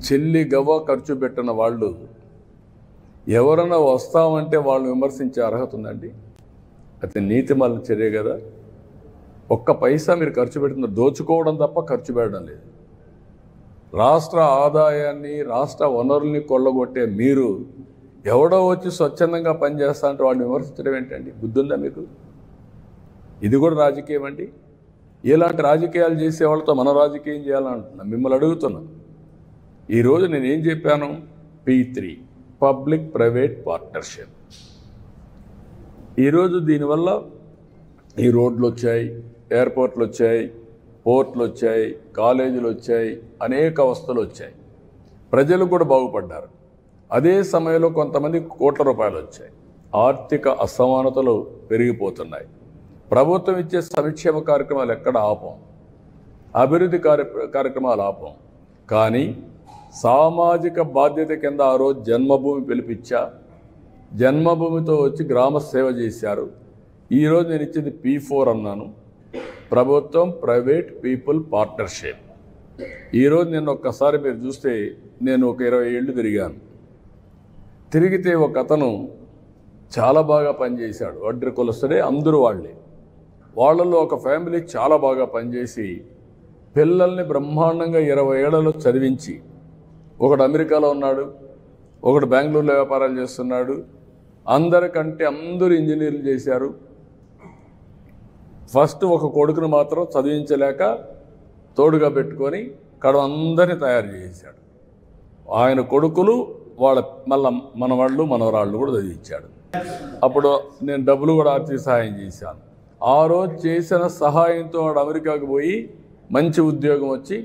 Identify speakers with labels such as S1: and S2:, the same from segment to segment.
S1: చెల్లి గవ్వ ఖర్చు పెట్టిన వాళ్ళు ఎవరైనా వస్తామంటే వాళ్ళు విమర్శించే అర్హత ఉందండి? అది నీతిమాలిన చర్య కదా. ఒక్క పైసా మీరు ఖర్చు పెట్టిన దోచుకోవడం తప్ప ఖర్చు పెట్టడం లేదు. రాష్ట్ర ఆదాయాన్ని రాష్ట్ర వనరుల్ని కొల్లగొట్టే మీరు ఎవడో వచ్చి స్వచ్ఛందంగా పనిచేస్తా అంటే వాడిని విమర్శించడం ఏంటండి? బుద్ధుందా మీకు? ఇది కూడా రాజకీయం అండి. ఇలాంటి రాజకీయాలు చేసే వాళ్ళతో మనం రాజకీయం చేయాలంటున్నా. మిమ్మల్ని అడుగుతున్నా. ఈరోజు నేను ఏం చెప్పాను? P3 public private partnership. ఈరోజు దీనివల్ల ఈ రోడ్లు వచ్చాయి, ఎయిర్పోర్ట్లు వచ్చాయి, పోర్ట్లు వచ్చాయి, కాలేజీలు వచ్చాయి, అనేక వస్తువులు వచ్చాయి. ప్రజలు కూడా బాగుపడ్డారు. అదే సమయంలో కొంతమంది కోట్ల రూపాయలు వచ్చాయి. ఆర్థిక అసమానతలు పెరిగిపోతున్నాయి. ప్రభుత్వం ఇచ్చే సంక్షేమ కార్యక్రమాలు ఎక్కడ ఆపం, అభివృద్ధి కార్యక్రమాలు ఆపం. కానీ సామాజిక బాధ్యత కింద ఆ రోజు జన్మభూమి పిలిపించా, జన్మభూమితో వచ్చి గ్రామ సేవ చేశారు. ఈరోజు నేను ఇచ్చింది P4 అన్నాను, ప్రభుత్వం ప్రైవేట్ పీపుల్ పార్ట్నర్షిప్. ఈరోజు నేను ఒక్కసారి మీరు చూస్తే నేను ఒక 20 ఏళ్ళు తిరిగాను. తిరిగితే ఒక అతను చాలా బాగా పనిచేశాడు. వడ్డీ కులస్తుడే, అందరూ వాళ్ళే. వాళ్ళల్లో ఒక ఫ్యామిలీ చాలా బాగా పనిచేసి పిల్లల్ని బ్రహ్మాండంగా 20 ఏళ్లలో చదివించి, ఒకడు అమెరికాలో ఉన్నాడు, ఒకడు బెంగళూరులో వ్యాపారాలు చేస్తున్నాడు. అందరికంటే అందరూ ఇంజనీర్లు చేశారు. ఫస్ట్ ఒక కొడుకును మాత్రం చదివించలేక తోడుగా పెట్టుకొని కడవ అందరినీ తయారు చేశాడు. ఆయన కొడుకులు వాళ్ళ మళ్ళా మనవాళ్ళు మనవరాళ్ళు కూడా చదివించాడు. అప్పుడు నేను డబ్బులు కూడా ఆర్థిక సహాయం చేశాను. ఆ రోజు చేసిన సహాయంతో వాడు అమెరికాకు పోయి మంచి ఉద్యోగం వచ్చి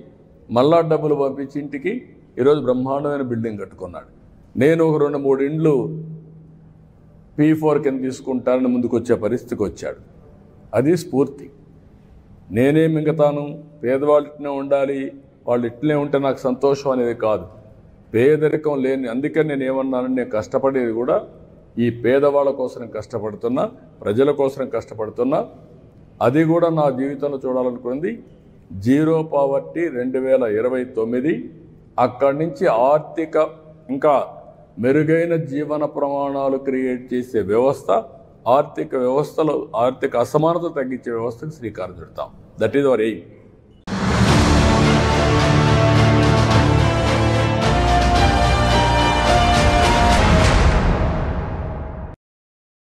S1: మళ్ళా డబ్బులు పంపించి ఇంటికి ఈరోజు బ్రహ్మాండమైన బిల్డింగ్ కట్టుకున్నాడు. నేను ఒక 2-3 ఇండ్లు P4 కింద తీసుకుంటానని ముందుకు వచ్చే పరిస్థితికి వచ్చాడు. అది స్ఫూర్తి. నేనేం మింగతాను, పేదవాళ్ళు ఇట్లనే ఉండాలి, వాళ్ళు ఇట్లనే ఉంటే నాకు సంతోషం అనేది కాదు. పేదరికం లేని, అందుకని నేను ఏమన్నానంటే నేను కష్టపడేది కూడా ఈ పేదవాళ్ళ కోసం కష్టపడుతున్నా, ప్రజల కోసం కష్టపడుతున్నా. అది కూడా నా జీవితంలో చూడాలనుకుంది జీరో పావర్టీ 2029. అక్కడి నుంచి ఆర్థిక ఇంకా మెరుగైన జీవన ప్రమాణాలు క్రియేట్ చేసే వ్యవస్థ, ఆర్థిక వ్యవస్థలో ఆర్థిక అసమానత తగ్గించే వ్యవస్థకు శ్రీకారం చుడతాం. That is our aim.